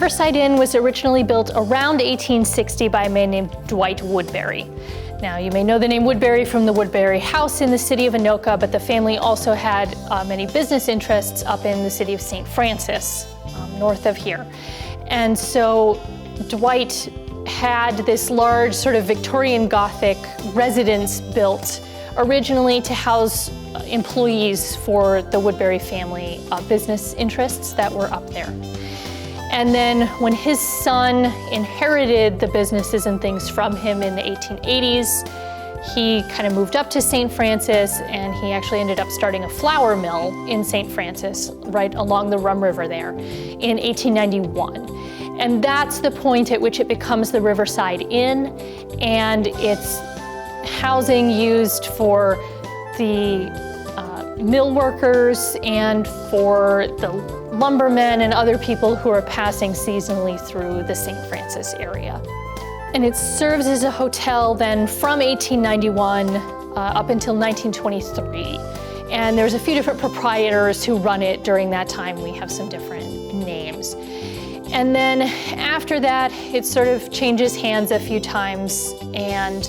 Riverside Inn was originally built around 1860 by a man named Dwight Woodbury. Now, you may know the name Woodbury from the Woodbury House in the city of Anoka, but the family also had many business interests up in the city of St. Francis, north of here. And so Dwight had this large sort of Victorian Gothic residence built originally to house employees for the Woodbury family business interests that were up there. And then when his son inherited the businesses and things from him in the 1880s, he kind of moved up to St. Francis, and he actually ended up starting a flour mill in St. Francis, right along the Rum River there, in 1891. And that's the point at which it becomes the Riverside Inn, and it's housing used for the mill workers and for the lumbermen and other people who are passing seasonally through the St. Francis area. And it serves as a hotel then from 1891 up until 1923. And there's a few different proprietors who run it during that time. We have some different names. And then after that, it sort of changes hands a few times, and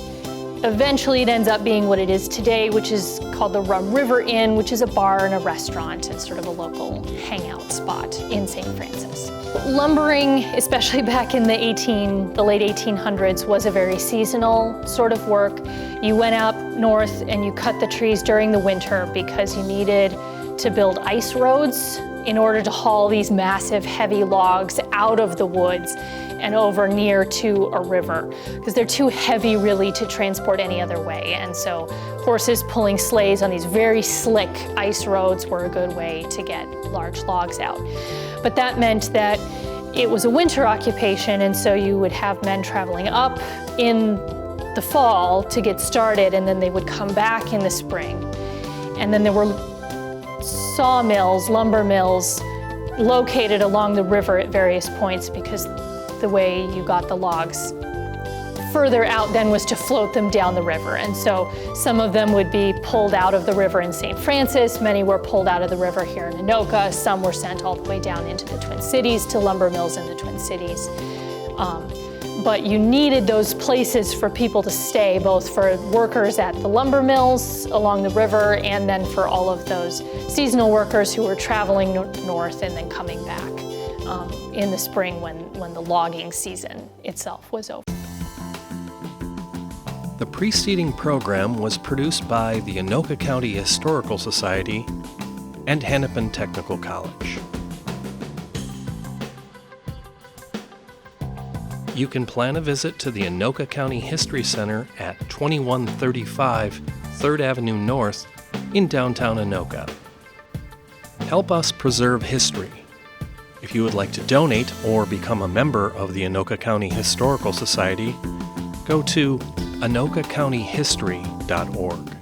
eventually it ends up being what it is today, which is called the Rum River Inn, which is a bar and a restaurant. It's sort of a local hangout spot in St. Francis. Lumbering, especially back in the late 1800s, was a very seasonal sort of work. You went up north and you cut the trees during the winter because you needed to build ice roads in order to haul these massive heavy logs out of the woods and over near to a river, because they're too heavy really to transport any other way. And so horses pulling sleighs on these very slick ice roads were a good way to get large logs out. But that meant that it was a winter occupation, and so you would have men traveling up in the fall to get started, and then they would come back in the spring. And then there were sawmills, lumber mills, located along the river at various points, because the way you got the logs further out then was to float them down the river. And so some of them would be pulled out of the river in St. Francis, many were pulled out of the river here in Anoka, some were sent all the way down into the Twin Cities to lumber mills in the Twin Cities. But you needed those places for people to stay, both for workers at the lumber mills along the river, and then for all of those seasonal workers who were traveling north and then coming back in the spring when the logging season itself was over. The preceding program was produced by the Anoka County Historical Society and Hennepin Technical College. You can plan a visit to the Anoka County History Center at 2135 3rd Avenue North in downtown Anoka. Help us preserve history. If you would like to donate or become a member of the Anoka County Historical Society, go to anokacountyhistory.org.